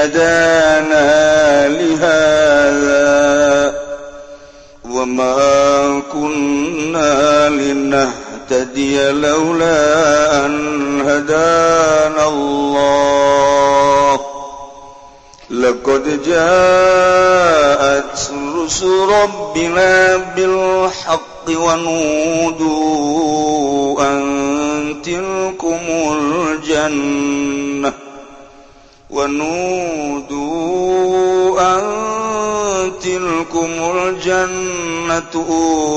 hadana li hadza wa ma kunna linahtadiya laula an hadana Allah laqad ja'at rusul rabbina bil haqqi wa nudu an tilkumul jannah tilkumul jannatu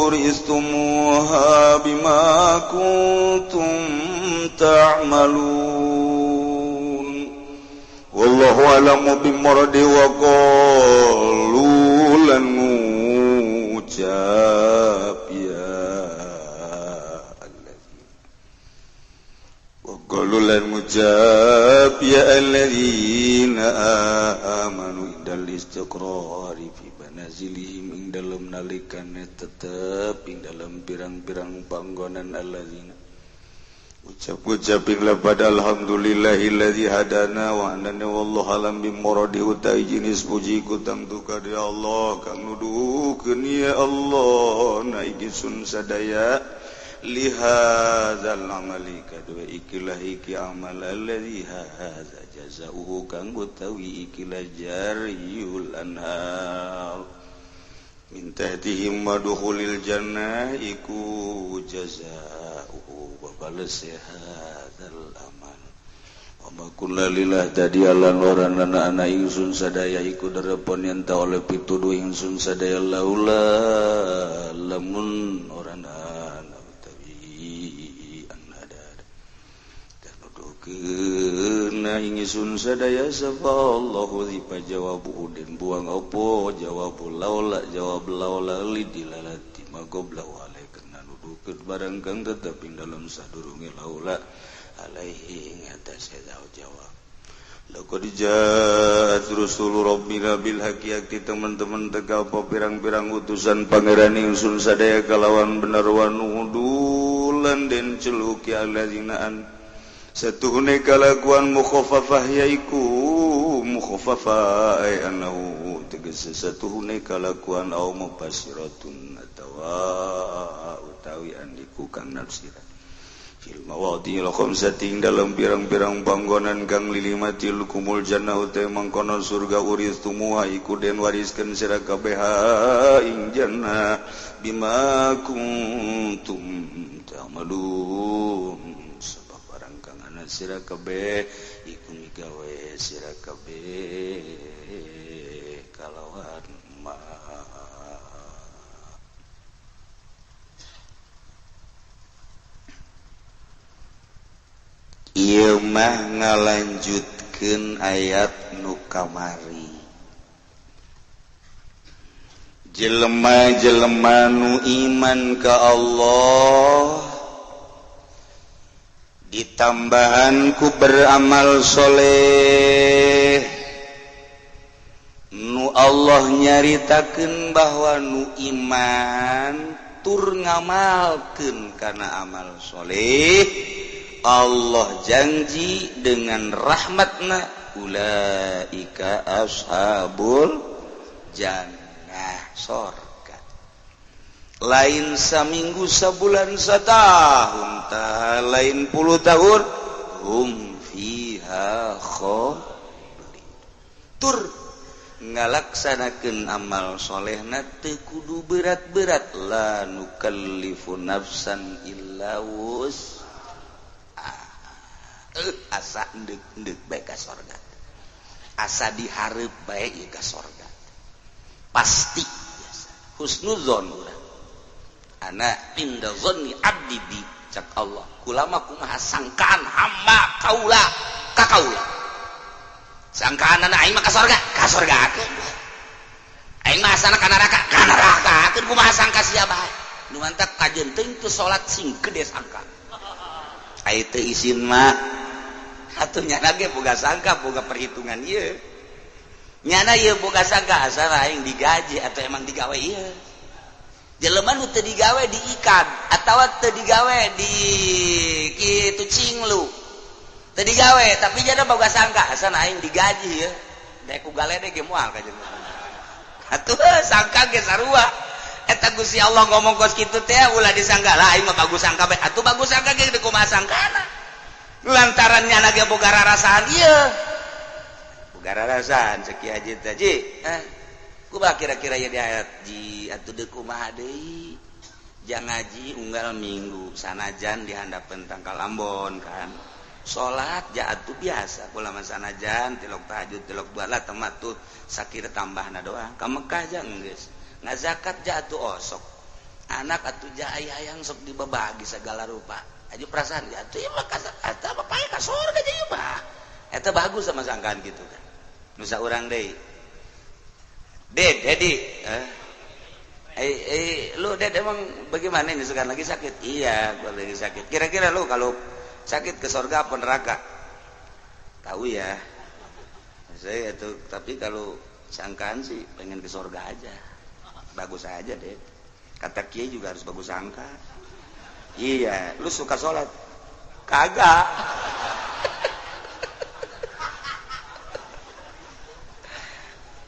uristumuha bima kuntum ta'malun wallahu a'lamu bimuradi wa qalu lan ngucap Qalulan ngucap ya alladzina amanu indal istiqrari fi manazilihim ing dalem nalikane tetep ing dalem pirang-pirang panggonan alladzina ucap-ucapin lapad alhamdulillahilladzi hadana wa anana wallahu alam bi muradi utai jenis puji kutang duka ya Allah kang nuduhkeun ya Allah naigisun sadaya lihadzal amali kadua ikilah iki amal alladzi hadza jazaohu kang utawi ikilah jariyul anhar min tahtihim madkhulil jannah iku jazaohu wa balas hadzal amal wa ma kunna lillah tadi alan waranana ana ingsun sadaya iku darepon yen ta oleh pituduh ingsun sadaya laula lamun orana kena ingisun sadaya sapa Allahu zipa jawabu den buang opo jawab laula lidilalati magobla wale kena nudukeun barang kang tetep ing dalam sadurunge laula alaihi ngatasé jawab laqad ja'at rusul rabbina bil haqqi yakti teman-teman teka apa pirang-pirang utusan pangeran ingsun sadaya kalawan bener wa nudulan den celuki allazinaan satuhune kalakuan mukhaffafah yaiku mukhaffafah ay anahu tegese satuhune kalakuan au mubasyiratun atawa utawi andiku kang nafsiran fil mawadhi'il khamsati dalam pirang-pirang panggonan kang lilimatil kumul jannah uta mangkono surga uristumuha iku den wariskeun sira kabeh ing jannah bima kuntum ta'malun sira kabeh iku migawe sira kabeh kalawan ma ieu mah ngalanjutkeun ayat nu kamari jelema-jelema nu iman ka Allah ditambahan ku beramal soleh nu Allah nyaritakeun bahwa nu iman tur ngamalkeun kana amal soleh Allah janji dengan rahmatna ulaika ashabul jannah surga lain saminggu sabulan satahun ta lain 10 tahun hum fiha khalidun tur ngalaksanakeun amal solehna teu kudu berat-berat la nukallifu nafsan illa asa endek bae ka surga asa dihareup bae ieu ka surga pasti husnuzon urang ana inda zanni abdi bi cak Allah kulama kumaha sangkaan hamba kaula ka kaula sangkaanana aing mah ka surga akeun aing mah asana ka neraka akeun kumaha sangka sia bae nu mantap kajeun teuing teu salat sing gede sangka ai teu isin mah atuh nyana ge boga sangka boga perhitungan ieu nyana ieu boga sangka asal aing digaji atau emang digawe ieu jelema nu teu digawe di ikan atawa teu digawe di kitu cinglu teu digawe tapi jana boga sangka asal aing digaji ya dek ku galede ge moal ka jeung atuh sangka ge sarua eta Gusti Allah ngomong kos kitu teh ulah disangka lah aing mah bagus sangka bae atuh bagus sangka ge kumaha sangkana lantaran nyana ge boga rarasaan ieu boga rarasaan sakieu haji teh kumaha kira-kira ya di ayat ji atuh deuk kumaha deui jang ngaji unggal minggu sanajan di handapeun tangkal Ambon kan salat ja atuh biasa kula mah sanajan tilok tahajud tilok duala temat tuh sakira tambahna doang ka Mekah jang geus ngazakat ja atuh osok anak atuh ja hayang sok dibabagi segala rupa aja perasaan ja atuh ieu mah eta bapae ka surga ja ieu mah eta bagus sama sangkaan gitu kan nu saurang deui Dedi lu Ded emang bagaimana ini sekarang lagi sakit? Iya, gua lagi sakit. Kira-kira lu kalau sakit ke surga apa neraka? Tahu ya. Saya itu tapi kalau sangkaan sih pengen ke surga aja. Bagus aja, Ded. Kata Kiai juga harus bagus sangka. Iya, lu suka sholat? Kagak.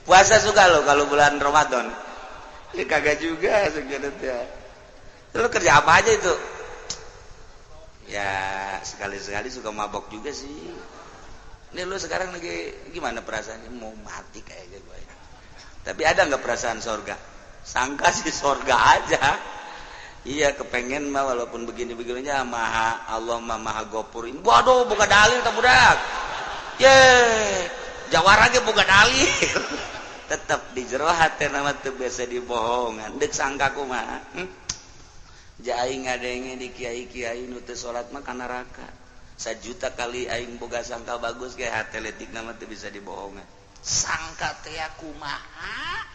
Puasa suka lo kalau bulan Ramadan? Ya kagak juga sebenarnya. Lu kerja apa aja itu? Ya sekali-sekali suka mabok juga sih. Ini lu sekarang lagi gimana perasaannya? Mau mati kayaknya gue. Tapi ada nggak perasaan sorga? Sangka sih sorga aja. Iya kepengen mah walaupun begini-begininya maha Allah maha gopur. Waduh buka dalil tak budak. Ye jawara ge buka dalil. Tetap di jero hati nama teu biasa dibohongan deuk sangka kumaha ja aing ngadenge di kiai-kiai nu teu salat mah ka neraka 1 juta kali aing boga sangka bagus ge hate leutik nama teu bisa dibohongan sangka teh kumaha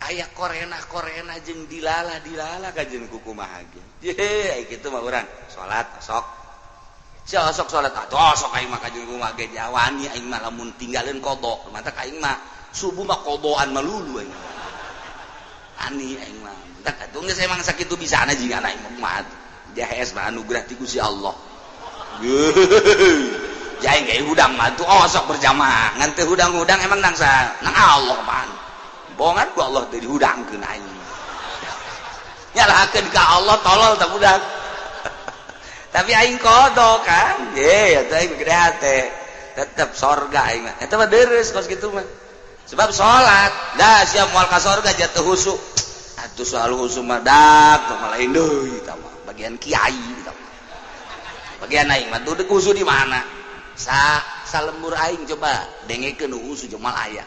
aya korena jeung dilala ka jeung kumaha ge ye kitu mah urang salat sok sia sok salat atuh sok aing mah ka jeung kumaha ge jawani aing mah lamun tinggalin qada mata aing mah subuh mah kodoan melulu aing. Ani aing mah. Tak atuh geus emang sakitu bisana jigana aing mah. JHS mah anugerah ti Gusti Allah. Jaing ge hudang mah tuh sok berjamaah. Ngan teu hudang-hudang emang nang sa nang Allah pan. Bohongan ku Allah teh dihudangkeun aing. Nyalahakeun ka Allah tolol tah budak. Tapi aing kodo kan. Ye atuh aing gede hate. Tetep sorga aing mah. Eta mah deres kos kitu mah. Sebab sholat dah siap mual ka surga jatuh husu atuh soal husu mah dak malah deui eta mah bagian kiai eta mah bagian aing mah tuh husu di mana salembur aing coba dengekeun husu jeung mal aya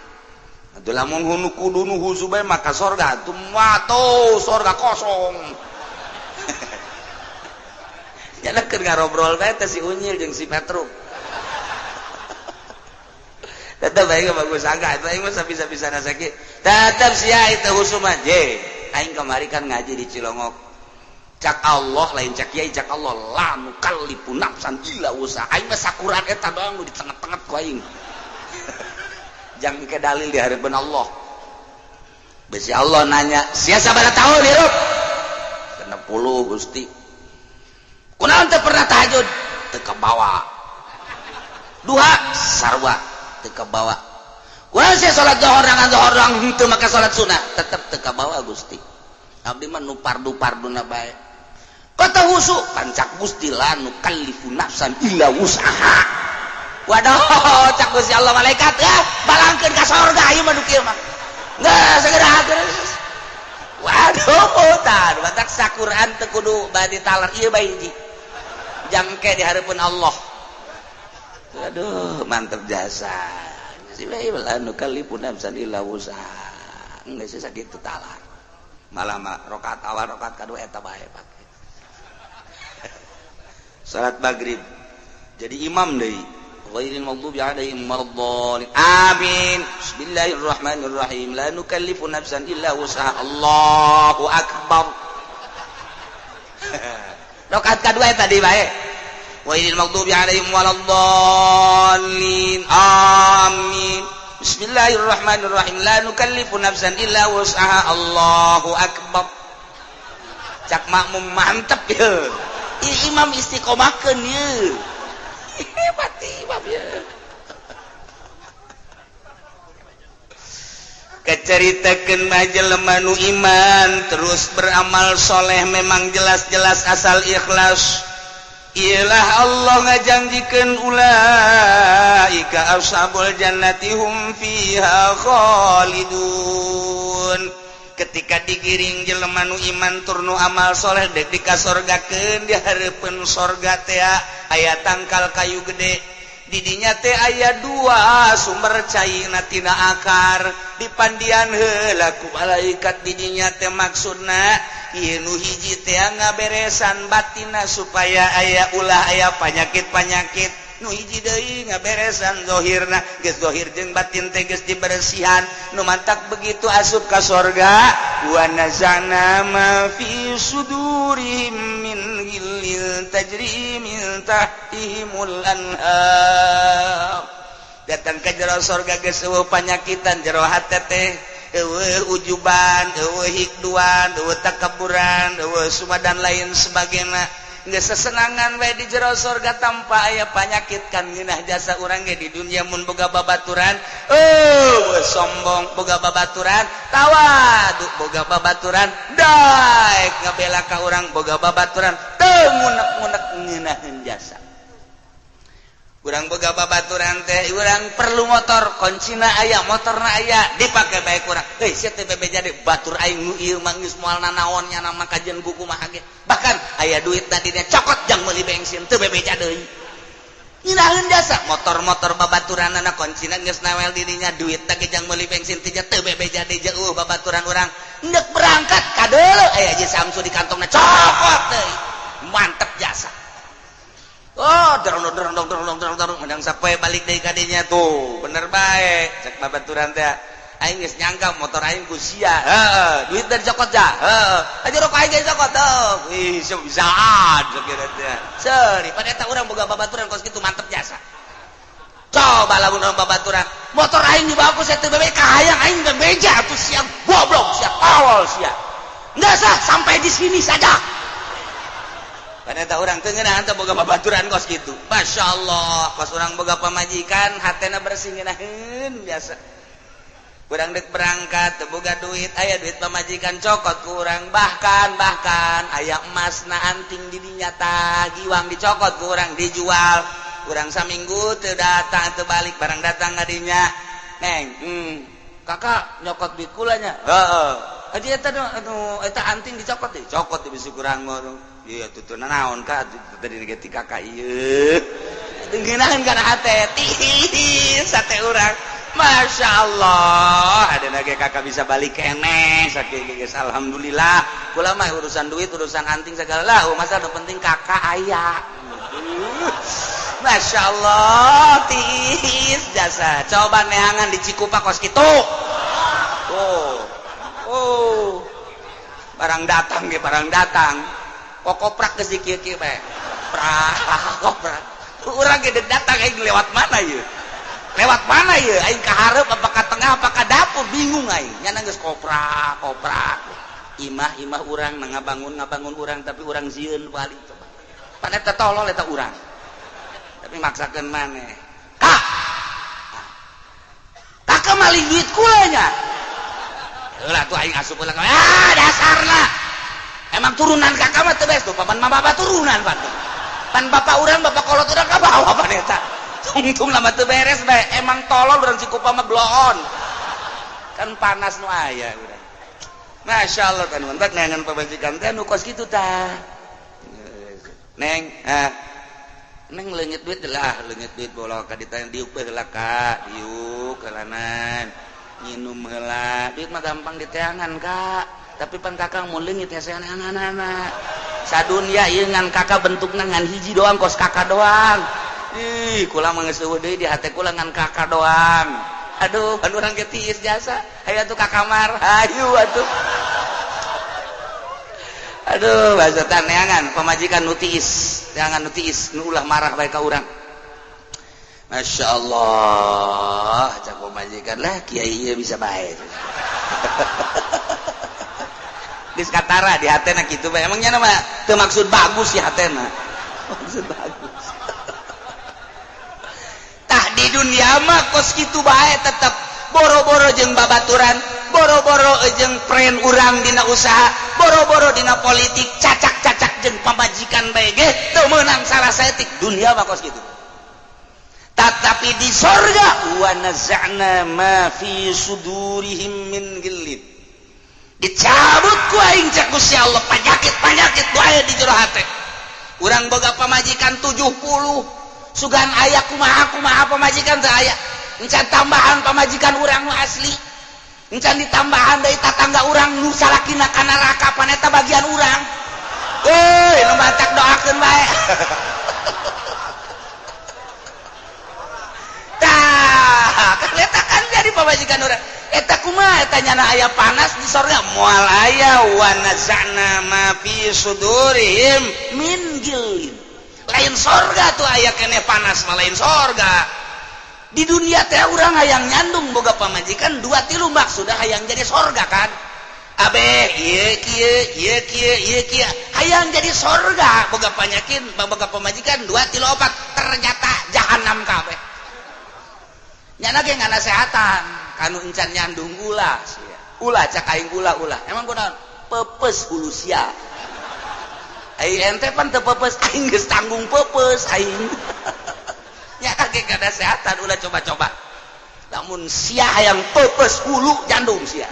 atuh lamun hunu kudu nu husu bae mah ka surga atuh mah tuh surga kosong nya keur ngarobrol bae teh si Unyil jeung si Petruk tetap aing bagus sangka itu aing mah bisa-bisa sakit tetap sia itu husuma je aing kamari kan ngaji di Cilongok cak Allah lain cak kiai cak Allah la nukallifu nafsan illa usaha aing mah sakuran eta doang nu di tengah-tengah ku aing jang ke dalil di harapan Allah besi Allah nanya sia sabaraha taun hirup 60 Gusti kunaon teu pernah tahajud teu kabawa duha sarua teu kabawa kunaon sia salat zuhur dengan zuhur henteu maka salat sunah tetep teu kabawa Gusti abdi mah nu pardu-parduna bae kata husu pancak Gusti la nukallifu nafsan illa wus'aha waduh cak Gusti Allah malaikat balangkeun ka surga ieu mah nu kieu mah geus segera geus waduh tah batak saquran teu kudu bade talar ieu bae hiji jangke di hareupeun Allah. Aduh, mantap jasa. Si bae lah nu kalipun nafsan illa wusaha. Geus sakitu talar. Malah mah rakaat awal rakaat kadua eta bae pake. Salat maghrib. Jadi imam deui. Ghairil maghdubi alaihim waladdallin. Amin. Bismillahirrahmanirrahim. La nukallifu nafsan illa wusaha. Allahu akbar. Rakaat kadua eta di bae. Wailil maghdubi alaihim waladdallin. Amin. Bismillahirrahmanirrahim. La nukallifu nafsan illa wus'aha. Allahu akbar. Cak makmum mantep ya. Imam istiqomahkeun ye. Hebat imam ya. caritakeun mah jelema nu iman terus beramal soleh memang jelas-jelas asal ikhlas. Ialah Allah ngajanjikeun ulaika ashabul jannati hum fiha khalidun. Ketika digiring jelema nu iman tur nu amal soleh dek dikasorgakeun di hareupeun sorga teh aya tangkal kayu gede. Di dinya teh aya dua sumber cairna tina akar dipandian heula ku malaikat. Di dinya teh maksudna ieu nu hiji teh ngaberesan batinna supaya aya ulah aya panyakit-panyakit. Nu hiji deui ngaberesan zahirna geus zahir jeung batin teh geus diberesihan. Nu mantak begitu asup ka sorga. Wa nazana ma fi sudurihim min ghillin tajri min tahtihimul anhar. Datang ka jero sorga geus eueuh panyakitan jero hate teh eueuh ujuban, eueuh hikduan, eueuh takaburan, eueuh sumadan lain sebagainya. Geus sesenangan we di jero sorga tanpa aya panyakit kan ngeunah jasa urang ge di dunia mun boga babaturan sombong boga babaturan tawadu boga babaturan daek ngabela ka urang boga babaturan teu ngunek-ngunek ngeunaheun jasa. Urang boga babaturan teh urang perlu motor kuncina aya motorna aya dipake bae urang sia teh bebe jadi batur aing nu ieu mah geus moal nanaon nya nama kajian buku mah ge bahkan aya duit tadinya cokot jang meuli bensin teu bebe deui ngeunaheun jasa motor-motor babaturanna kuncina geus nawel dirinya duit teh jang meuli bensin teu bebe deui jeuh babaturan urang hendak berangkat kadeuleu aya Haji Samsu di kantongna cokot deui mantep jasa. Oh, dorong mendang sapoe balik deui ka dinya tuh. Bener bae. Cek babaturan teh. Aing geus nyangka motor aing ku sia. Heeh, duit dari cokot ja. Heeh. Aja rok aing geus cokot tuh. Ih, bisaan sakira teh. Seuri, pada eta urang boga babaturan kos kitu mantep jasa. Coba lamun urang babaturan, motor aing dibawa ku saya teu bebe kahayang aing bebeja atuh sia goblok, sia tolol sia. Enggak sah sampai di sini saja. Paneta urang teu ngeunahan teh boga babaturan kos kitu. Masyaallah, kos urang boga pamajikan hatena bersih ngeunaheun biasa. Urang deuk berangkat teu boga duit, aya duit pamajikan cokot ku urang bahkan aya emasna anting di dinya tah giwang dicokot ku urang dijual. Urang saminggu teu datang teu balik barang datang ka dinya. Neng, kakak nyokot duit kula nya. Heeh. Adi eta anu eta anting dicokot teh. Cokot teh bisi kurang ngono. Iya tutuna naon ka tadi nege ti kakak ieu. Ngeunaheun kana hate tis sate urang. Masyaallah, adeuna ge kakak bisa balik keneh sakieu geus alhamdulillah. Kula mah urusan duit, urusan anting segala lah, masa nu penting kakak aya. Masyaallah, tis jasa. Coba neangan di Cikupa kos kitu. Oh. Barang datang ge barang datang. Kokoprak geus di kieu-kieu bae. Koprak. Urang ge datang aing lewat mana ieu? Lewat mana ieu? Aing ka hareup apa ka tengah apa ka dapur bingung aing. Nyana geus koprak. Imah urang ngabangun urang tapi urang sieun balik coba. Pan eta tolol eta urang. Tapi maksakeun maneh. Kak. Kakak maling duit kula nya. Heula tuh aing asup ulang. Dasarna. Emang turunan kakak mah teu beres tuh, paman mah bapak turunan pan bapak urang bapak kolot urang ka bawah pan eta. Tungtung lama teu beres bae, emang tolol urang Cikupa mah bloon. Kan panas nu aya urang. Masyaallah kan mentak neangan pabajikan teh nu kos kitu tah. Neng, neng leungit duit lah, leungit duit bola ka ditanya diuk heula ka, diuk kelanan. Nginum heula, duit mah gampang diteangan Kak. Tapi pan kakak mau leungit hesean anak-anak sadunya ieu ngan kakak bentukna ngan hiji doang kos kakak doang. Ih, kula mah geus eueuh deui di hate kula ngan kakak doang. Aduh, pan urang ge tiis jasa. Aya tuh ka kamar. Hayu atuh. Aduh, bahasa taneangan pamajikan nu tiis, teangan nu tiis nu ulah marah bae ka urang. Masyaallah, cak pamajikan lah kiai ieu bisa bae. Dis katara di hatena kitu bae. Emangnya nama teu maksud bagus ya hatena. Maksud bagus. Tah di dunia mah kos kitu bae tetep boro-boro jeung babaturan boro-boro jeung pren urang dina usaha, boro-boro dina politik, cacak-cacak jeung pamajikan bae ge teu meunang salah saeutik dunia bakos kitu. Tetapi di sorga wa naz'na ma fi sudurihim min ghillin, dicabut ku aing cek Gusti Allah panyakit-panyakit nu aya di jero hate. Urang boga pamajikan 70, sugan aya kumaha pamajikan teu aya. Encan tambahan pamajikan urang nu asli, encan ditambahan dari tatangga urang nu salakina kana neraka paneta bagian urang. Euy, nu bantak doakeun bae. Tah, kan eta kan jadi pamajikan urang. Eta kumaha eta nyana aya panas di sorga moal aya wa nazana ma fi sudurihim min ghillin. Lain sorga tuh aya keneh panas mah lain sorga. Di dunia teh urang hayang nyandung boga pamajikan 2-3 maksudna hayang jadi sorga kan. Abeh ieu kieu hayang jadi sorga boga pamajikan 2-3 4 ternyata jahanam kabeh. Nyana ge ngana sehatan kanu encan nyandung ulah cak aing ulah emang kunaon pepes hulu sia aing ente pan teu pepes aing geus tanggung pepes aing. Nyana ge kada sehatan ulah coba-coba lamun sia hayang pepes hulu jandung sia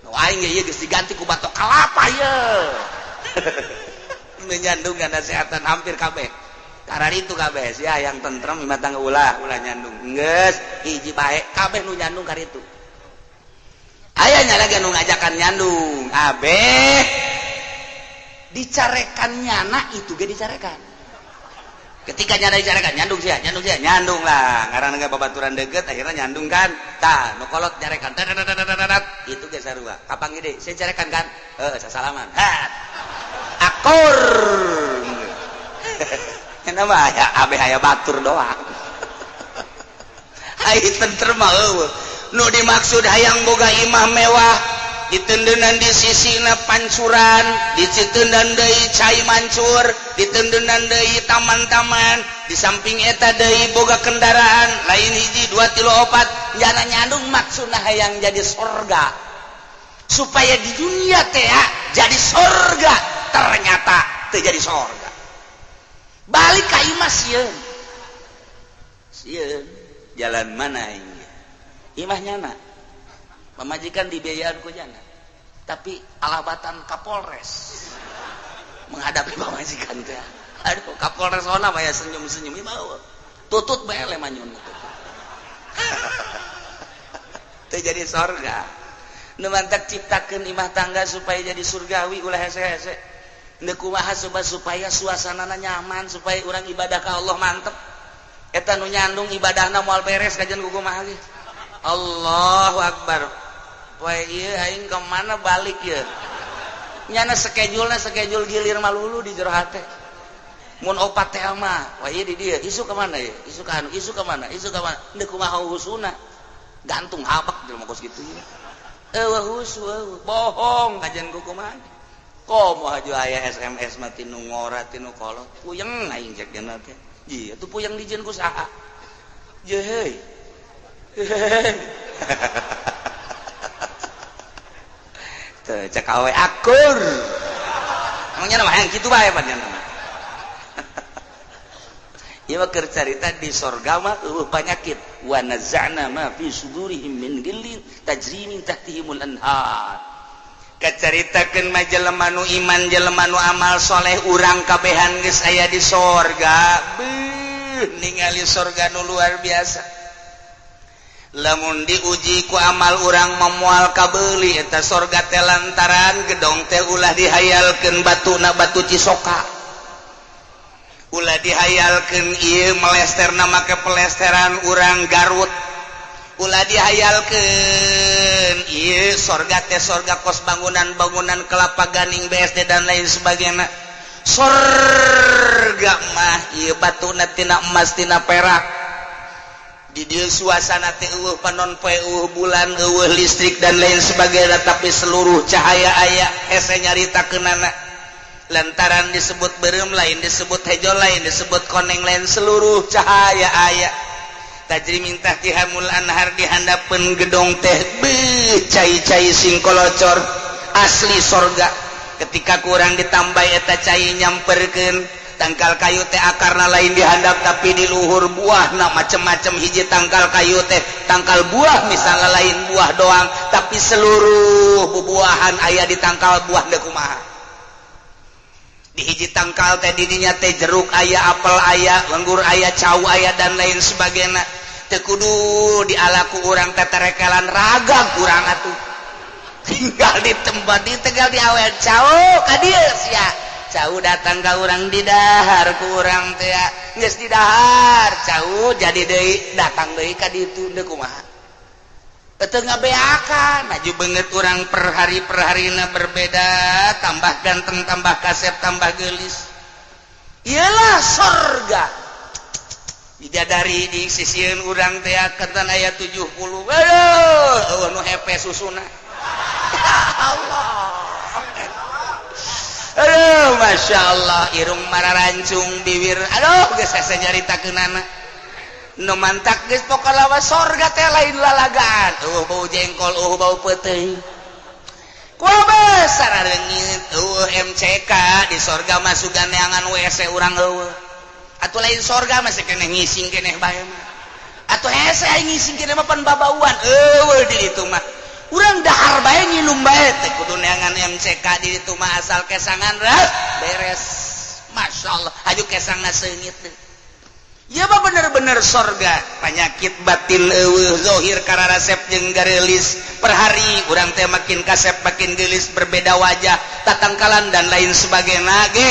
nu aing ge ieu geus diganti ku batok kalapa ye nyandung kada sehatan hampir kabeh. Karena itu kabeh sia yang tentrem imah tangga ulah nyandung geus hiji bae kabeh nu nyandung karitu. Aya nya lagi nu ngajakan nyandung abeh dicarekan nyana itu ge dicarekan. Ketika nyana dicarekan nyandung nyandung lah ngaranna ge babaturan deukeut akhirna nyandung kan. Tah nu kolot nyarekan itu ge sarua. Kapang gede saya carekan kan? Sasalaman. Akur. Kenapa ya abeh aya batur doang. Ai tentrem mah eueuh. Nu dimaksud hayang boga imah mewah, ditendeunan di sisina pancuran, diciteunan deui cai mancur, ditendeunan deui taman-taman, di samping eta deui boga kendaraan, lain hiji 2 3 4 jana nyandung maksudna hayang jadi sorga. Supaya di dunia teh jadi sorga, ternyata teu jadi sorga. Balik ka imah sieun jalan mana ini imah nyana pamajikan dibiayaan ku nyana tapi alabatan Kapolres menghadapi pamajikan teh aduh Kapolres ona mah senyum-senyum imah tutut bae le manyun teh jadi sorga nu mantak ciptakeun imah tangga supaya jadi surgawi ulah hese-hese ndeu kumaha supaya suasanana nyaman supaya urang ibadah ka Allah mantep eta nu nyandung ibadahna moal beres kajian kumaha ge Allahu Akbar poe ieu aing ka mana balik ye nyana schedule gilir malulu di jero hate mun opat teh mah poe ieu di dieu isu ka mana ye isu ka mana ndeu kumaha husuna gantung habak jelema kos kitu ye eueuh husu bohong kajian kumaha komo haju aya SMS mah tinu ngora tinu kolot puyeng aing cek dina teh ieu atuh puyeng dijieun ku saha ye heuy teu cek awe akur emangnya mah hayang kitu bae pan nya ieu mah keur carita di sorga mah eueuh panyakit wa nazana ma fi sudurihim min ghillin tajri min tahtihimul anhar. Kacaritakeun mah jelema nu iman jelema nu amal soleh urang kabehan geus aya di sorga beuh ningali sorga nu luar biasa lamun diuji ku amal urang memual kabeuli eta sorga teh lantaran gedong teh ulah dihayalkeun batuna batu cisoka ulah dihayalkeun ieu melesterna make pelesteran urang Garut ulah dihayalkeun ieu sorga teh sorga kos bangunan kelapa gading BSD dan lain sebagainya sorga mah ieu batuna tina emas tina perak di dieu suasana teh eueuh panon poe eueuh bulan eueuh listrik dan lain sebagainya tapi seluruh cahaya aya hese nyaritakeunana lantaran disebut beureum lain disebut hejo lain disebut koneng lain seluruh cahaya aya tajri minta tihamul anhar dihandapeun gedong teh cai-cai sing kolocor asli sorga. Ketika kurang ditambah eta cai nyamperkeun tangkal kayu teh akarna lain dihandap tapi di luhur buahna macem-macem. Hiji tangkal kayu teh tangkal buah misalnya lain buah doang tapi seluruh bubuahan aya di tangkal buah teh kumaha. Di hiji tangkal teh didinya teh jeruk aya, apel aya, anggur aya, cau aya dan lain sebagainya. Teu kudu dialaku urang teh terekelan ragam urang atuh. Tinggal di tempat di tegal di awal cau ka dieu sia. Cau datang ka urang di dahar ku urang teh geus di dahar cau jadi deui datang deui ka ditu teu kumaha. Teu ngabeakan maju banget urang per harina berbeda, tambah ganteng, tambah kasep, tambah gelis. Iyalah sorga. Bidadari di sisieun urang teh ketan aya 70. Aduh, nu hepe susuna. Allah. Aduh, Masya Allah, irung mararancung bibir. Aduh, geus asa nyaritakeunana. Nu mantak geus pokalawa sorga teh lain lalagaan. Bau jengkol, bau peuteuing. Kumaha sarareungit MCK di sorga mah sugan neangan WC urang eueuh. Atuh lain sorga mah keneh ngising keneh bae mah. Atuh hese aing ngising keneh mah pan babauan eueuh di ditu mah. Urang dahar bae ngilum bae teh kudu neangan MCK di ditu mah asal kesangan ras beres. Masya Allah, aju kesangna seungit teh. Ya mah bener-bener sorga. Penyakit batin eueuh zohir kararasep jeung garelis per hari urang teh makin kasep makin gelis berbeda wajah tatangkalan dan lain sebagainya ge.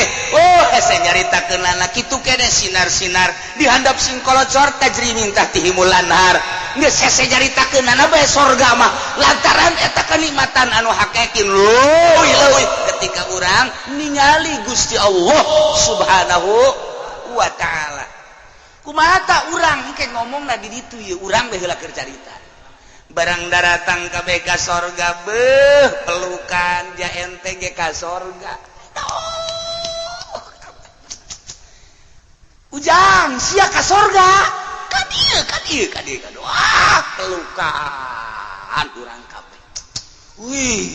Hese nyaritakeunana kitu keneh sinar-sinar dihandap sing kolocor tajri min tahtihimul anhar. Geus hese nyaritakeunana bae sorga mah lantaran eta kenikmatan anu hakekin leuwih ketika urang ningali Gusti Allah Subhanahu wa taala. Kumaha ta urang engke ngomongna di ditu ye urang bae heula keur carita. Barang daratang kabeh ka sorga beuh pelukan ja ente ge ka sorga. Ujang sia ka sorga. Ka dieu wah pelukan urang kabeh. Wih,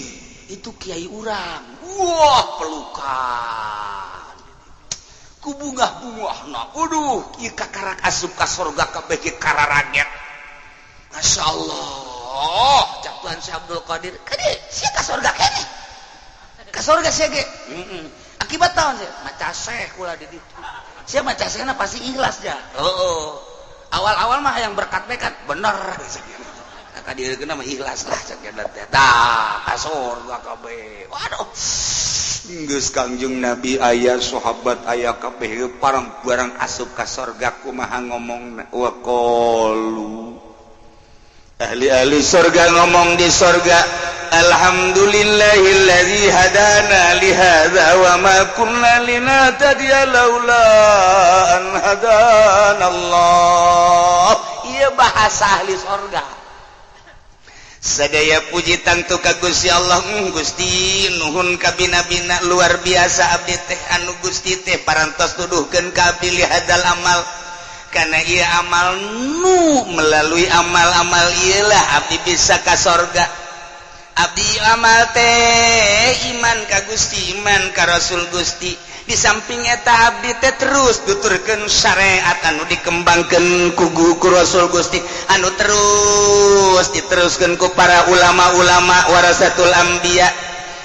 itu kiai urang. Wah pelukan. Ku bunga-bungahna aduh ieu kakarak asup ka sorga kabeh ge kararaget. Masya Allah cak Tuhan Syekh Abdul Qadir kade sia ka sorga keneh ka sorga sia ge akibat taon sia maca Syekh kula di ditu sia maca Syekhna pasti ikhlas ja. Awal-awal mah yang berkat-berkat bener ka dieu geuna mah ikhlas lah cak teh tah ka sorga kabeh. Waduh geus Kangjeng Nabi aya sahabat aya kabeh barang asup ka sorga kumaha ngomongna wa qalu ahli sorga ngomong di sorga alhamdulillahilladzi hadana li hadza wa ma kunna linahtadiya laula an hadanallah. Ieu bahasa ahli sorga. Sadaya puji tangtu ka Gusti Allah. Gusti nuhun ka bina-bina luar biasa abdi teh anu Gusti teh parantos tuduhkeun ka abdi li hadzal amal kana ieu amal nu melalui amal-amal ieu lah abdi bisa ka sorga. Abdi amal teh iman ka Gusti, iman ka Rasul Gusti. Di samping eta abdi teh terus tuturkeun syariat anu dikembangkeun ku Rasul Gusti anu terus diteruskeun ku para ulama-ulama warasatul anbiya.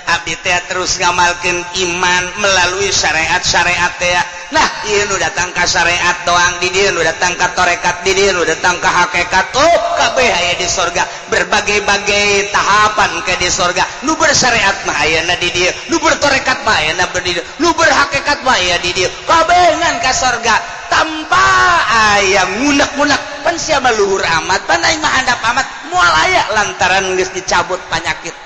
Abdi teh terus ngamalkeun iman melalui syariat-syariat teh. Nah, ieu nu datang ka syariat doang di dieu, nu datang ka tarekat di dieu, nu datang ka hakikat kabeh aya di sorga. Berbagai-bagai tahapan ke di sorga. Nu bersyariat mah ayana di dieu, nu bertarekat mah ayana di dieu, nu berhakikat mah aya di dieu. Kabeh ngan ka sorga tanpa aya ngunek-ngunek. Pan sia mah luhur amat, pan aing mah handap amat, moal aya lantaran geus dicabut penyakit.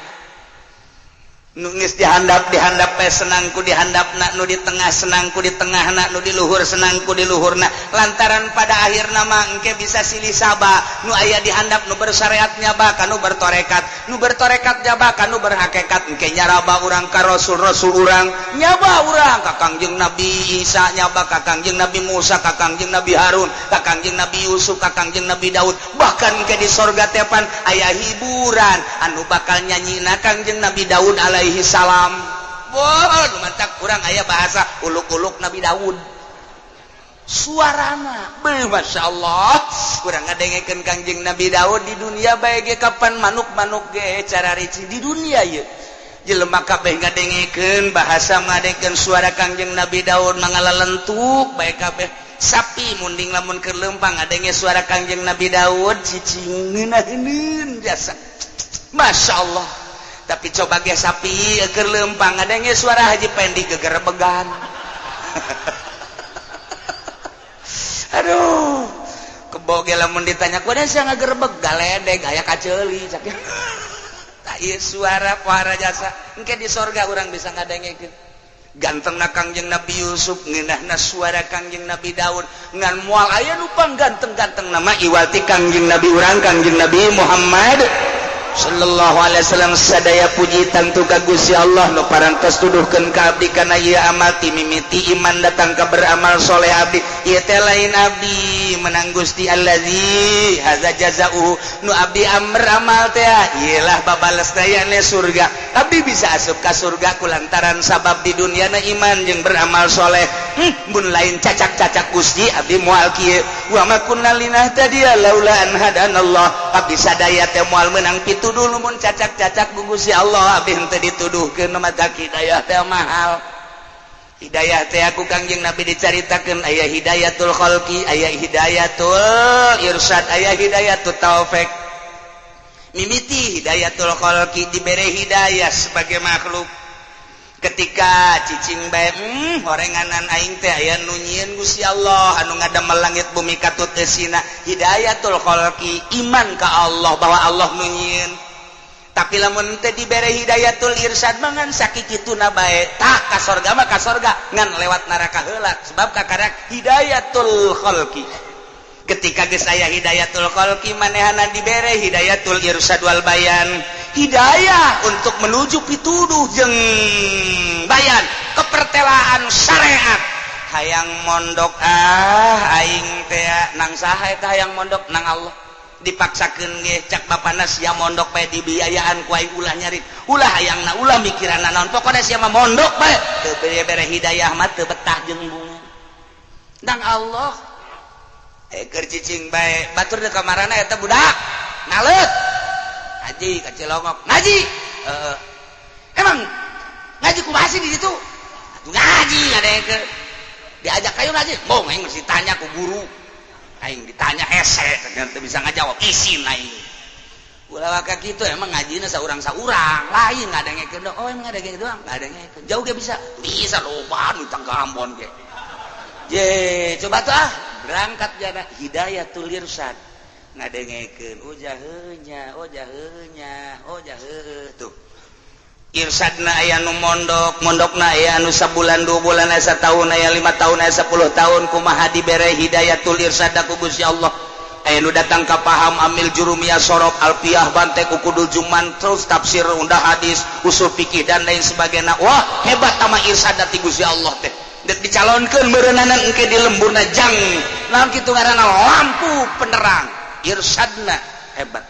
Nu geus dihandap pe senangku dihandapna, nu di tengah senangku di tengahna, nu di luhur senangku di luhurna. Lantaran pada akhirna mah engke bisa silih sabah nu aya dihandap nu bersyariatnya ba kanu bertorekat, nu bertorekat jabakan nu berhakikat engke nyaraba urang ka rasul-rasul urang nyaba urang ka Kangjeng Nabi Isa nyaba ka Kangjeng Nabi Musa ka Kangjeng Nabi Harun ka Kangjeng Nabi Yusuf ka Kangjeng Nabi Daud bahkan engke di sorga tepan aya hiburan anu bakal nyanyina Kangjeng Nabi Daud alaihi salam. Wah mantap urang aya bahasa uluk-uluk Nabi Daud suarana Masya Allah kurang ngadengekeun Kangjeng Nabi Daud di dunia bae ge kapan manuk-manuk ge cara rici di dunia ye jelema kabeh ngadengekeun bahasa ngadengekeun suara Kangjeng Nabi Daud mangalalentuk bae kabeh sapi munding lamun keur leumpang ngadenge suara Kangjeng Nabi Daud cicing ngeunaheun jasa Masya Allah tapi coba ge sapi keur leumpang ngadenge suara Haji Pendi gegerebegan aduh keboge lamun ditanya kumaha sia ngagerebeg galedeg aya kaceuli cak tah ieu suara pohara jasa engke di sorga urang bisa ngadengekeun gantengna Kangjeng Nabi Yusuf ngeunahna suara Kangjeng Nabi Daud ngan moal aya nu pangganteng-ganteng nama iwati Kangjeng Nabi urang Kangjeng Nabi Muhammad sallallahu alaihi wasallam sadaya puji tantu ka Gusti Allah nu parantos tuduhkeun ka abdi kana ieu amal ti mimiti iman datang ka beramal soleh abdi ieu teh lain abdi menang Gusti allazi haza jazaa'u nu abdi amal teh iyalah babales dayana surga abdi bisa asup ka surga kulantaran sabab di dunyana iman jeung beramal soleh mun lain cacak-cacak Gusti abdi moal kieu wa ma kunna linahtadiya laula an hadanallah abdi sadaya teh moal meunang pitu dulu mun cacak-cacak Gusti Allah abdi henteu dituduhkeun mata hidayah teh mahal hidayah teh aku Kangjeng Nabi dicaritakeun aya hidayatul khalqi aya hidayatul irsyad aya hidayatul taufik mimiti hidayatul khalqi dibere hidayah sebagai makhluk ketika cicing bae horenganan aing teh aya nu nyieun Gusti Allah anu ngadamel langit bumi katut eusina hidayatul khalqi iman ka Allah bahwa Allah nu nyieun tapi lamun teu dibere hidayatul irsyad mangan sakikituna bae tah ka sorga mah ka sorga ngan lewat neraka heula sebab kakarak hidayatul khalqi ketika geus aya hidayatul khalqi manehana dibere hidayatul irsyad wal bayan hidayah untuk menuju pituduh jeung bayan kepertelaan syariat hayang mondok aing teh nang saha eta hayang mondok nang Allah dipaksakeun ge cak bapana sia mondok bae dibiayaan ku aing ulah nyarit ulah hayangna ulah mikiranna naon pokona sia mah mondok bae teu bere hidayah mah teu betah jeung bunga nang Allah keur cicing bae batur di kamarana eta budak naleut ngaji ka Cilongok ngaji emang ngaji kumaha sih di situ ngaji ngadengekeun diajak kayu ngaji bong aing mesti tanya ku guru aing ditanya hese ternyata bisa ngajawab isin aing ulah ka kitu emang ngajina saurang-saurang lain ngadengekeun oh emang ngadengekeun doang ngadengekeun jauh ge bisa loba nu tangga Ambon ge je coba tuh berangkat jana hidayatul irsyad ngadengekeun oh jaheunya tuh irsadna aya nu mondokna aya anu sabulan 2 bulan aya sataun aya 5 tahun aya 10 tahun kumaha dibere hidayatul irsyad ku Gusti Allah aya nu datang ka paham amil jurumiyah sorop alfiyah bante kukudul juman terus tafsir unda hadis usul fikih dan lain sebagainya wah hebat ama irsyad ti Gusti Allah teh dek dicalonkeun beureunanan engke di lemburna jang naon kitu ngaranna lampu penerang irsyadna hebat.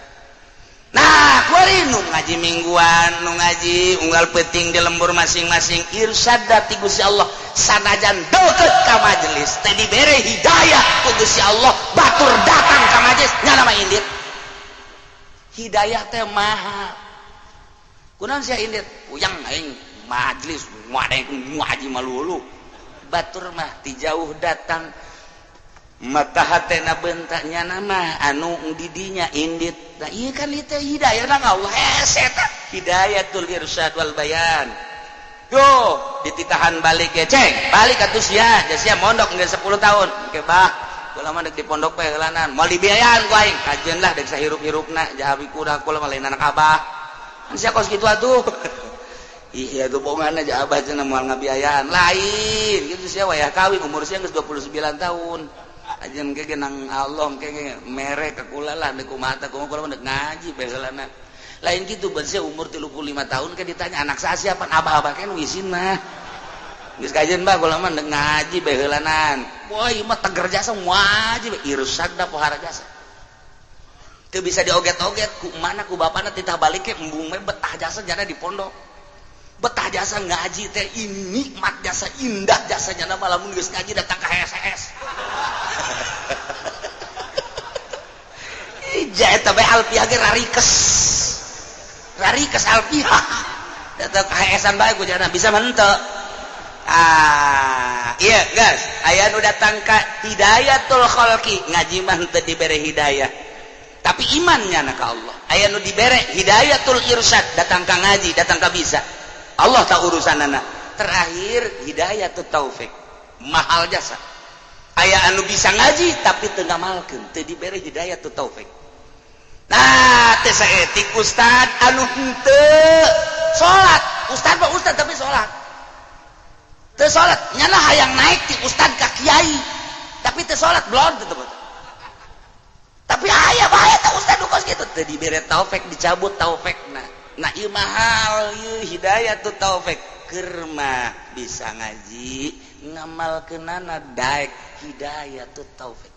Nah, kuari nu ngaji mingguan, nu ngaji unggal peuting di lembur masing-masing irsyad ti Gusti Allah sanajan deukeut ka majelis teh dibere hidayah ku Gusti Allah batur datang ka majelis nya nama indit. Hidayah teh mahal. Kunaon sia indit? Uyang aing majelis ngadeng ngaji malulu. Batur mah ti jauh datang mata hatena bentaknya nama anu didinya indit nah iya kan itu hidayah nang Allah eta hidayatul irsyad wal bayan yo dititahan balik ya ceng balik atuh sia sia mondok geus 10 tahun ke bah kula mah deuk di pondok bae heulanan moal dibiayaan ku aing kajeun lah deuk sahirup-hirupna jahabi kuda kula mah lain anak abah sia kos kitu atuh iya tuh bongan aja abah cenah moal ngabiayaan lain gitu sia wayah kawin umur sia geus 29 tahun ajen kege nang Allah kege merek ka kula lah deuk kumaha kumaha kula mah ngaji bae heulana lain gitu bersih umur 35 tahun kan ditanya anak saya siapa abah-abah kan wisin mah geus kajian bah kula mah ngaji bae heulanan wah ieu mah teger jasa wajib irsak da pohara jasa teu bisa dioget-oget ku mana ku bapana titah balik ke embung mah betah jasa jana di pondok betah jasa ngaji teh ini nikmat jasa indah jasa jana mah lamun geus ngaji datang ka HSS ija eta bae alfiah ge rarikes alfiah datang ka HSS-an bae ku jana bisa henteu iya guys aya nu datang ka hidayatul khalqi ngaji mah teu dibere hidayah tapi imannya na ka Allah aya nu dibere hidayatul irsyad datang ka ngaji datang ka bisa Allah tak urusanana terakhir hidayatut taufik mahal jasa aya anu bisa ngaji tapi teu ngamalkeun teu dibere hidayatut taufik nah teh saeutik ustad anu henteu salat ustad mah ustad tapi salat teu salat nyana hayang naik ti ustad ka kiai tapi teu salat belum teu tapi aya bae teh ustad ukos kitu teu dibere taufik dicabut taufikna nah ieu mahal ieu hidayatut taufik keur mah bisa ngaji ngamalkeunana daek hidayatut taufik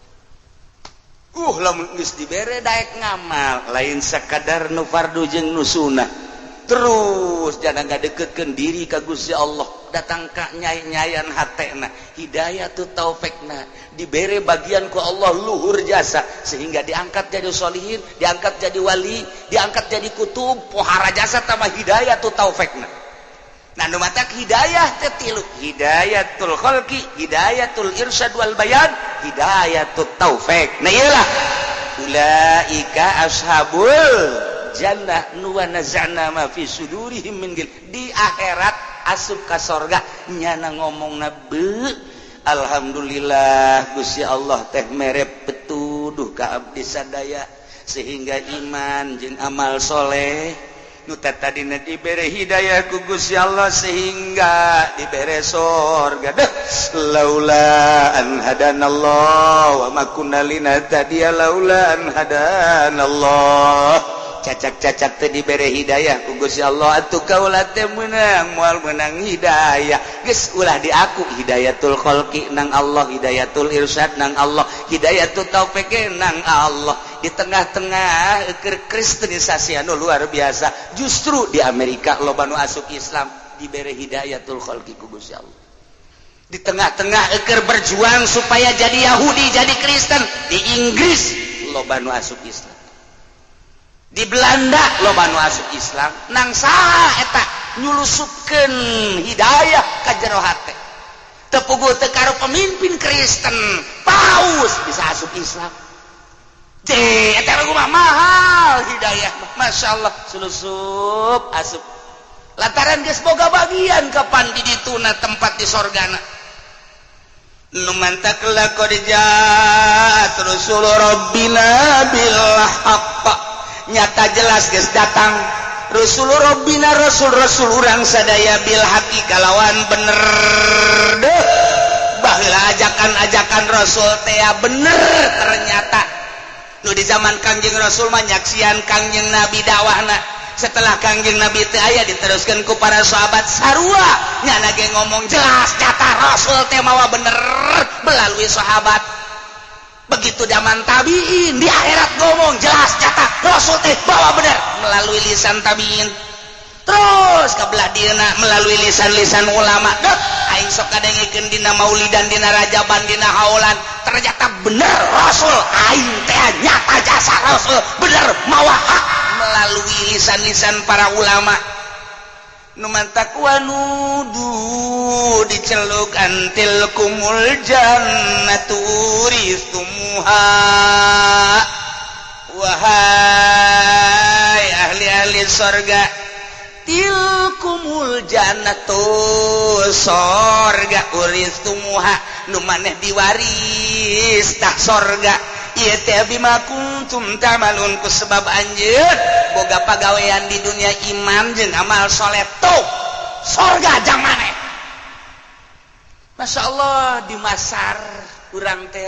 lamun geus dibere daek ngamal lain sakadar nu fardu jeung nu sunnah terus jangan ngadeukeutkeun diri ka Gusti Allah datang ka nyai-nyayan hatena hidayatut taufikna dibere bagian ku Allah luhur jasa sehingga diangkat jadi sholihin diangkat jadi wali diangkat jadi kutub pohara jasa tambah hidayatut taufikna nah nu matak hidayah teh tilu hidayatul khalqi hidayatul irsyad wal bayan hidayatut taufik nah iyalah ulaika ashabul jannah nuwa nazana ma fi sudurihim min gil di akhirat asup ka sorga nyana ngomongna beu alhamdulillah Gusti Allah teh mere petuduh ka abdi sadaya sehingga iman jeung amal soleh nu tadina dibere hidayah ku Gusti Allah sehingga dibere sorga laula an hadanallah wa ma kunna linahtadiya laula an hadanallah cacak-cacak teh dibere hidayah ku Gusti Allah atuh kaula teh meunang moal meunang hidayah geus ulah di aku hidayatul khalqi nang Allah hidayatul irsyad nang Allah hidayatul taufik nang Allah di tengah-tengah keur kristenisasi anu luar biasa justru di Amerika loba nu asup Islam dibere hidayatul khalqi ku Gusti Allah di tengah-tengah keur berjuang supaya jadi Yahudi jadi Kristen di Inggris loba nu asup Islam di Belanda loba nu asup Islam nang saha eta nyulusupkeun hidayah ka jero hate teu puguh teu karo pemimpin Kristen paus bisa asup Islam eta mah mahal hidayah masyaallah sulusup asup lantaran geus boga bagian kapan di dituna tempat di sorgana nu mantak laqad jaat rasul rabbina bil haqq nyata jelas geus datang rasul rabbina rasul urang sadaya bil haqi kalawan bener deh baheula ajakan-ajakan rasul teh bener ternyata nu di zaman Kangjeng Rasul mah nyaksian Kangjeng Nabi dakwahna setelah Kangjeng Nabi teh aya diteruskeun ku para sahabat sarua nyana ge ngomong jelas nyata Rasul teh mawa bener melalui sahabat begitu zaman tabiin di akhirat ngomong jelas nyata Rasul teh bawa bener melalui lisan tabiin terus kabelah dina melalui lisan-lisan ulama deh aing sok kadengikeun dina maulidan dina rajaban dina haulan ternyata bener Rasul aing teh nyata jasa Rasul bener mawa hak melalui lisan-lisan para ulama nu mantak wanudu diceluk antil kumul jannatu uristumuha wahai ahli-ahli surga tilkumul jannatu sorga uristumuha nu maneh diwaris tah sorga ieu teh bima kuntum tamalun ku sebab anjeun boga pagawean di dunia iman jeung amal soleh tuh sorga jang maneh masyaallah di masar urang teh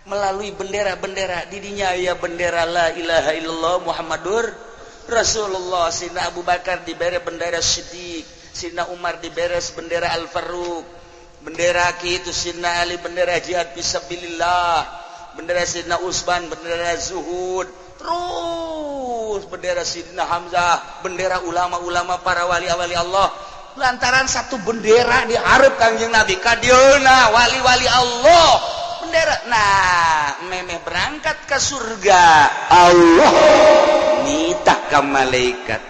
melalui bendera-bendera di dinya aya bendera la ilaha illallah Muhammadur Rasulullah, Sina Abu Bakar dibere bendera Siddiq, Sina Umar diberes bendera Al-Faruq, bendera kitu Sina Ali bendera jihad fisabilillah, bendera Sina Utsman bendera zuhud, terus bendera Sidina Hamzah, bendera ulama-ulama para wali-wali Allah. Lantaran satu bendera diharap Kangjeng Nabi kadieuna wali-wali Allah bendera. Nah, memeh berangkat ke surga, Allah nitah ka malaikat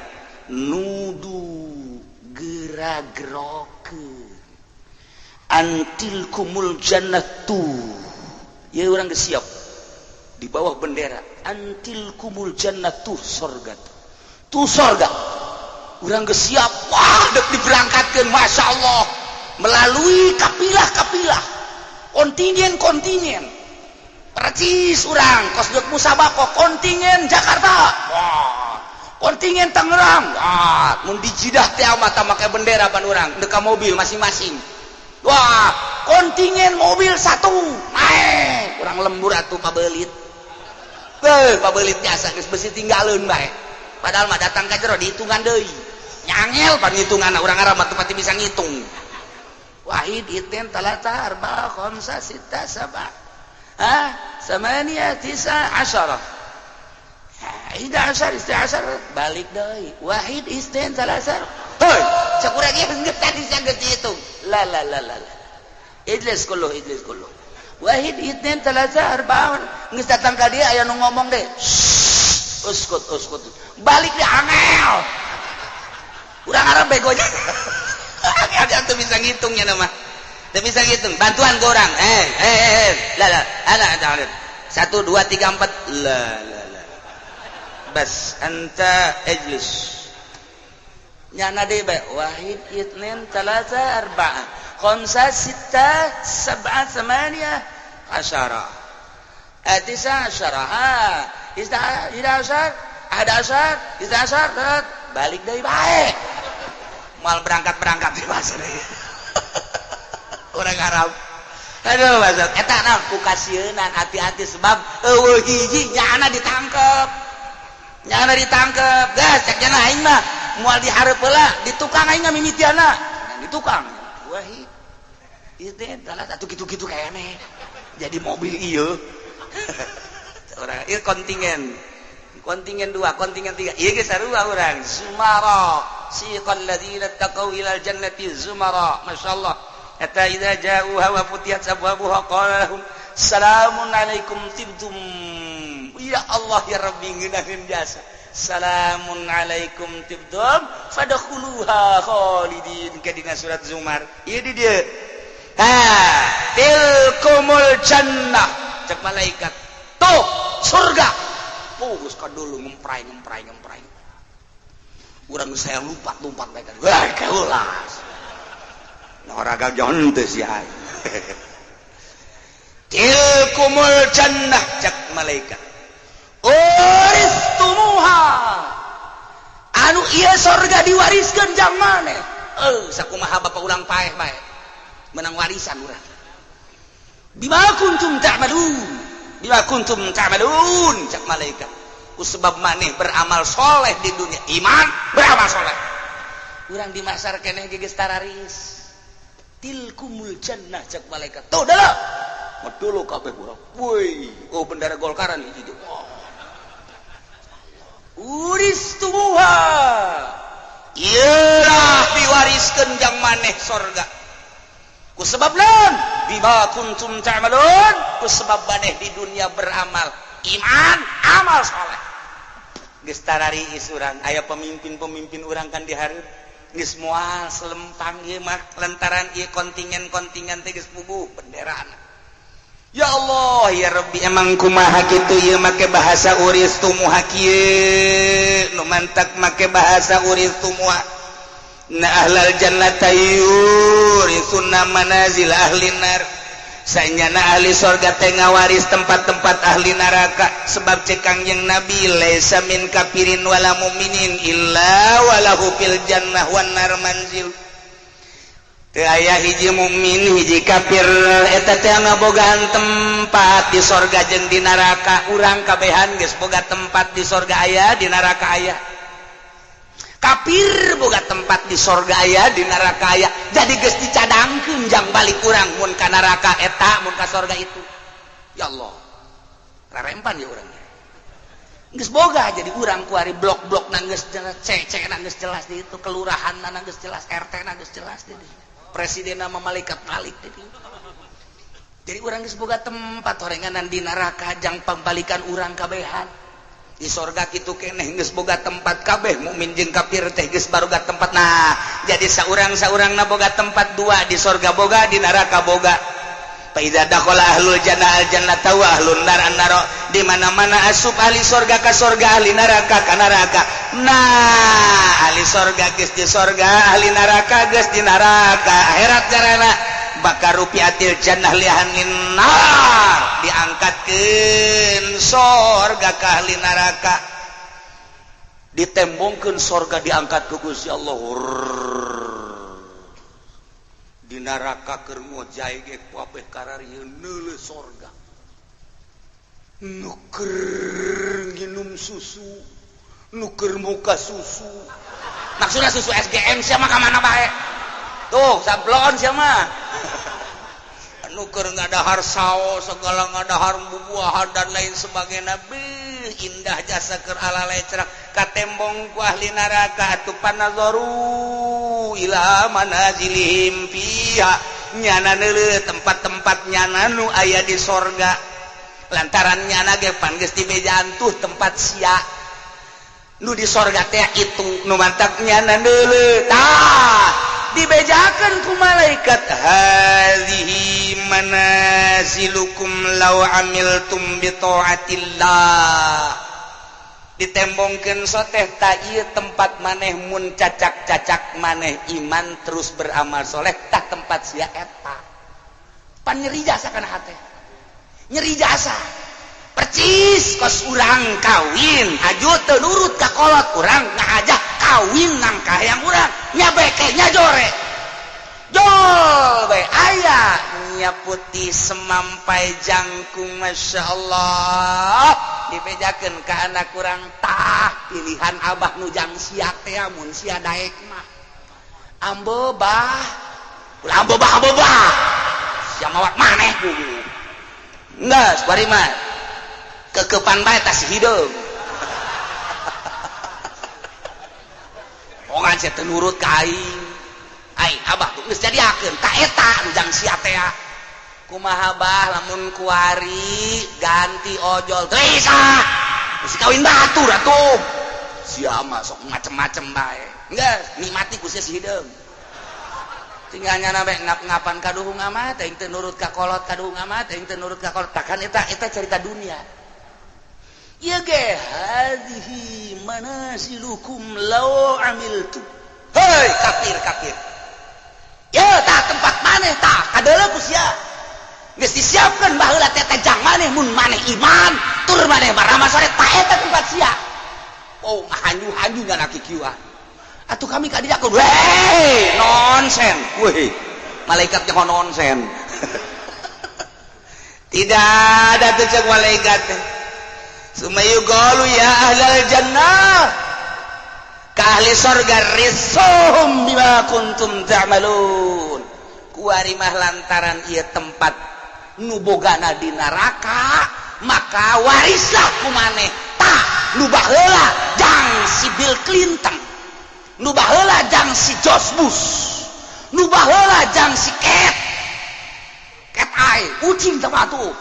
nudu gera-gerokeun antil kumul jannatu. Ya orang geus siap di bawah bendera antil kumul jannatu, sorga tuh sorga. Urang geus siap, wah dek diberangkatkeun, masya Allah, melalui kapilah-kapilah, kontingen, percis urang kos dek musabako kontingen Jakarta, wah kontingen Tangerang, wah mun dijidah teh amat make bendera pan urang deka mobil masing-masing, wah kontingen mobil satu, naik urang lembur atuh pabelit, pabelit biasa geus besi tinggalin bae, padahal mah datang ka jero dihitungan deui. Nyangel pan ngitungan urang Arab teu pati bisa ngitung. Wahid iten talata arba khamsa sitta sab'a. Samania tisa asyara. 11 12 balik deui. Wahid isten talata. Heuy, cak urang ieu geus tadi geus dihitung. La. Idlis kullu. Wahid iten talata arba. Geus datang ka dieu aya nu ngomong deh. Uskut. Balik di angel. Urang Arab begonya. Ada tuh bisa ngitungnya nama. Tuh bisa ngitung. Bantuan ke orang. Ada. 1 2 3 4. La. Bas anta ijlis. Nyana deh bae. Wahid itnin talata arba'a. Khamsa sitta sab'a thamaniya asyara. Atisa asyara. Ida asyar. Ada asyar. Ida asyar. Balik dari baik. Mal berangkat di pasar orang Arab. Aduh maksud eta naon ku kasieun hati-hati sebab eueuh hiji nyana ditangkep gas cek nyana aing mah moal dihareup heula di tukang aing mimitiana di tukang wahid ieu teh salah satu kitu-kitu kayane jadi mobil ieu orang ieu kontingen 2, kontingen 3. Ieu ge sarua urang. Zumara, siqal ladzina taqaw ilal jannati zumara. Masyaallah. Hatta idza ja'uha wa futihat abwabuha qala lahum salamun alaikum tibtum. Ya Allah ya Rabbi ngeunaheun jasa. Salamun alaikum tibtum fadkhuluha khalidin ka dina surat Zumar. Ieu di dieu. Tilkumul jannah. Cek malaikat. Tuh, surga. Fokus ka dulu ngemprai. Urang saya lompat mereka. Wah, keulas. Naraga jon teu si ai. Tilkumul jannah cak malaikat. Uristumuha. Anu ieu surga diwariskeun jang maneh. Sakumaha bapak urang paeh bae. Menang warisan urang. Bima kuntum ta'malun cak malaikat ku sebab maneh beramal soleh di dunia, iman beramal soleh urang di masar keneh geus tararis tilkumul jannah cak malaikat tuh dah medulu kabeh urang woi bendera Golkaran hiji uristumuha ieulah diwariskeun jang maneh surga ku sebab naon bima kuntum ta'malun ku sebab maneh di dunia beramal iman amal saleh geus tarariis urang aya pemimpin urang kan dihareup geus moal selempang ieu mah lantaran ieu kontingen teh geus puguh benderana. Ya Allah ya Rabbi emang kumaha kitu ieu make bahasa uristumuha kieu nu mantak make bahasa uristumuha. Na ahlal jannati yurisunna manazil ahli nar. Saenyana ahli surga teh ngawaris tempat-tempat ahli neraka sebab cek Kangjeng Nabi laisa min kafirin wala mu'minin illa walahu fil jannah wan nar manzil. Teu aya hiji mukmin hiji kafir eta teh ngabogaan tempat di surga jeung di neraka. Urang kabehan geus boga tempat di surga aya di neraka aya. kafir boga tempat di sorga aya di neraka aya jadi geus dicadangkeun jang balik urang mun ka neraka eta mun ka sorga itu ya Allah rarempan ya urang geus boga jadi urang ku ari blok-blok na geus jelas cek na geus jelas di itu kelurahan na geus jelas RT na geus jelas di presiden sama malaikat balik di jadi urang geus boga tempat horenganan di neraka jang pambalikan urang kabehan di sorga kitu keneh geus boga tempat kabeh mukmin jeung kafir teh geus baruga tempat. Nah jadi saurang-saurangna boga tempat dua di sorga boga di neraka boga. Fa idza dakhala ahlul jannah al jannata wa ahlun nar an nar di mana-mana asup ahli sorga ka sorga ahli neraka ka neraka. Nah ahli sorga geus di sorga ahli neraka geus di neraka akhirat jarana bakar rupiatil jannah lihanin nar diangkatkeun sorga ka ahli neraka ditembongkeun sorga diangkat ku Gusti Allah di neraka keur ngojay ge kabeh kararieun neuleuh sorga nuker nginum susu nuker muka susu maksudna susu SGM sia mah ka mana bae tuh sablon sia mah nuker ngadahar saos segala ngadahar bubuahan dan lain sebagainya indah jasa keur alalay cerak katembong ku ahli neraka atuh panazaru ila manazilihim fiha nyana neuleuh tempat-tempat nyana nu aya di sorga lantaran nyana ge pan geus dibejaan tuh tempat sia nu di sorga teh itu nu mantap nyana neuleuh tah dibejakan ku malaikat hadhihi manazilukum law amiltum bi taatillah ditembongkeun soteh ta ieu tempat maneh mun cacak-cacak maneh iman terus beramal soleh tah tempat sia eta pan nyeri jasa kana hate nyeri jasa percis kos urang kawin aju teu nurut ka kolot urang ngajak kawin nang kahayang urang nya beke nya jore jol bae aya nya putih semampai jangkung masyaallah dipejakeun ka anak urang tah pilihan abah nu jang sia teh mun sia daek mah ambobah ulah ambobah sia mawat maneh ku geus bari mah kekepan bae tas hideung ongan sia teu nurut ka aing abah tuh geus jadiakeun ta eta nu jang sia teh kumaha bah lamun kuari ganti ojol teu bisa geus kawin batur atuh sia mah sok macem-macem bae geus nikmati ku sia si hideung tinggal nyana bae ngap-ngapan kaduhung amat teh teu nurut ka kolot kaduhung amat teh teu nurut ka kolot takan eta cerita dunia ya ge hadhihi manasilukum law amiltu hei kafir ya tah tempat maneh tah kadeuleuh ku sia geus disiapkeun baheula teh jang maneh mun maneh iman tur maneh baramal sare tah eta tempat sia oh ngahanyu-hanyu ngana kikieuan atuh kami ka dinya kudu hei nonsen weh malaikat teh nonsen tidak ada teh ceuk malaikat teh sumayu qalu ya ahlal jannah ka ahli sorga rizqhum bima kuntum ta'malun kuari mah lantaran ieu tempat nu bogana di neraka maka warislah ku maneh tah nu baheula jang si Bill Clinton nu baheula jang si George Bush nu baheula jang si Cat Eye ucing teh atuh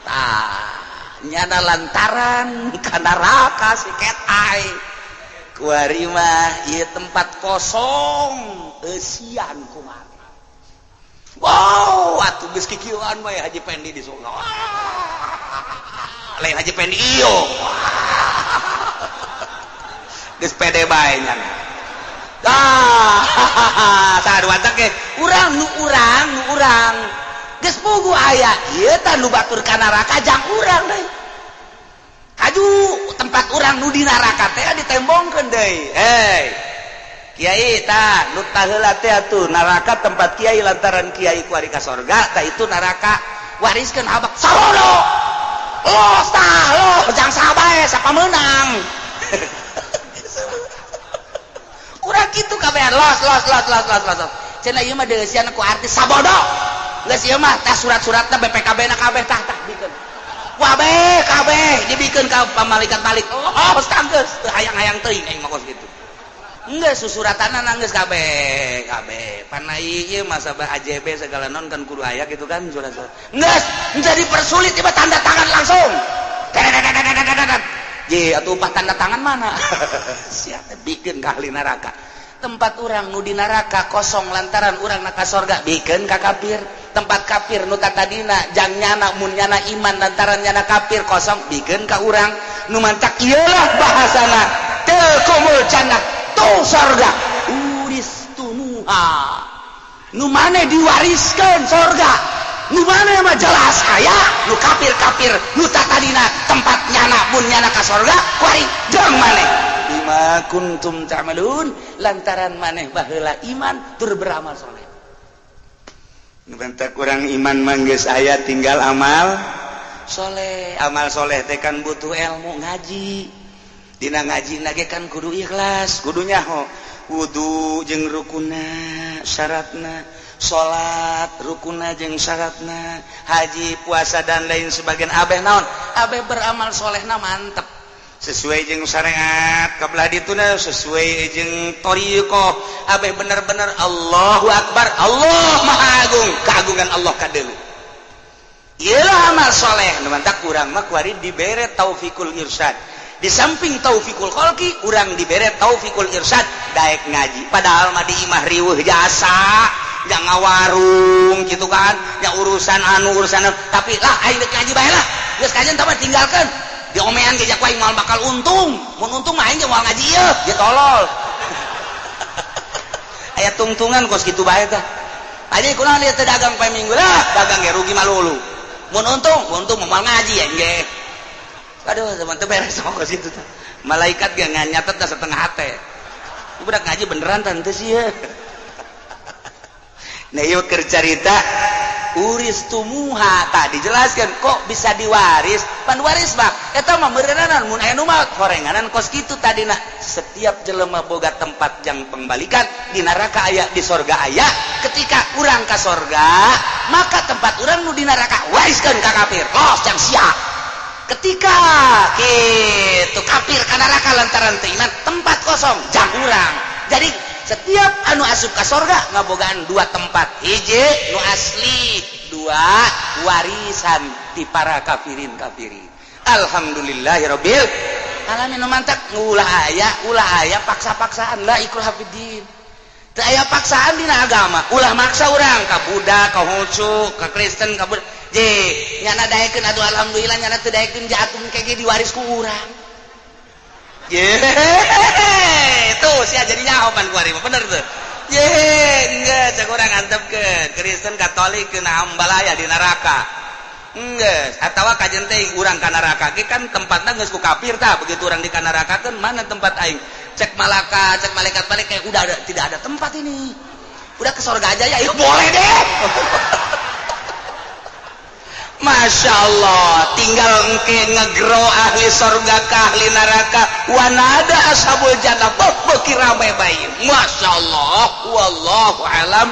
tah nyana lantaran ka neraka si Cat Eye kuari mah ieu tempat kosong eusian kumaha wow atuh geus kikieuan bae Haji Pendi di surga lain Haji Pendi iyo geus pede bae nyana saduata ge urang geus pugu aya ieu tah nu batur ka neraka jang urang deui kaju tempat urang nu di neraka teh ditembongkeun deui hei kiai tah nu tah heula teh atuh neraka tempat kiai lantaran kiai kuari ka sorga tah itu neraka wariskeun abak sarono los tah los jang sabae sapamenang kitu kabehan los cenah ieu mah deuleusian ku artis sabodo geus ieu mah tah surat-suratna BPKB na kabeh tah bikeun wabeh kabeh dibikeun ka pamalikat balik oh geus teu hayang-hayang teuing aing mah kos kitu geus susuratanna nanggeus kabeh pan ieu mah sabah AJB segala non kan kudu aya gitu kan surat geus menjadi persulit tiba tanda tangan langsung ye atuh upah tanda tangan mana sia bikeun ka ahli neraka tempat urang nu di neraka kosong lantaran urang na ka sorga bikeun ka kafir tempat kafir nu tadina jang nyana mun nyana iman lantaran nyana kafir kosong bikeun ka urang nu mancak ieulah bahasana teu kumul jannah tu sorga uristumuha nu mane diwariskeun sorga nu mane mah jelas aya nu kafir nu tadina tempat nyana mun nyana ka sorga kuari jeung mane bima kuntum ta'malun lantaran maneh baheula iman tur beramal soleh bentak kurang iman manggeus aya tinggal amal soleh teh kan butuh ilmu ngaji dina ngaji na ge kan kudu ikhlas kudu nyaho wudu jeung rukunna syaratna salat rukunna jeung syaratna haji puasa dan lain sebagaian abeh naon abeh beramal solehna mantep sesuai jeung syariat kabelah dituna sesuai jeung thariqah abeh bener-bener Allahu Akbar Allah Maha Agung keagungan Allah kadeuleu ieulah amal soleh nu mantak urang mah kuari dibere taufikul irsyad di samping taufikul khalqi urang dibere taufikul irsyad daek ngaji padahal mah di imah riweuh jasa yang ngawarung gitu kan yang urusan tapi lah aing deuk ngaji bae lah geus kajian tah tinggalkeun diomean ge jak wae moal bakal untung mun untung mah aing ge moal ngaji ieu ge tolol aya tungtungan kos kitu bae tah aja kunaon ieu teh dagang poe minggu lah dagang ge rugi malulu mun untung moal ngaji ya ge aduh zaman teh beres kos kitu tah malaikat ge nganyatetna setengah hate budak ngaji beneran tah teu sia nah ieu keur carita uristumuha tak dijelaskan kok bisa diwaris pan waris mah eta mah meureunanan mun aya nu maot horenganan kos kitu tadina setiap jelema boga tempat jang pembalikan di neraka aya di sorga aya ketika urang ka sorga maka tempat urang nu di neraka wariskeun ka kafir los jang sia ketika kitu kafir ka neraka lantaran teu iman tempat kosong jang urang jadi setiap anu asup ka sorga ngabogaan dua tempat hiji nu asli dua warisan di para kafirin alhamdulillahirabbil alamin mantak ulah aya paksa-paksaan la ikrah fiddin teu aya paksaan dina agama ulah maksa urang ka budak ka hucu ka Kristen ka budak je nyana daekeun atuh alhamdulillah nyana teu daekeun jatuh kege diwaris ku urang tuh sia jadi nyahopan kuari mah bener tuh enggak cek urang antepkeun Kristen Katolik keuna ambalaya di neraka geus atawa kajen teh urang ka neraka ge kan tempatna geus ku kafir tah begitu urang di ka neraka kan mana tempat aing cek malaikat balik kayak udah tidak ada tempat ini udah ke surga aja ya boleh deh Masya Allah tinggal engke ngegro ahli surga ke ahli neraka wanada ashabul jannah beki rame bayi Masya Allah wallahu alam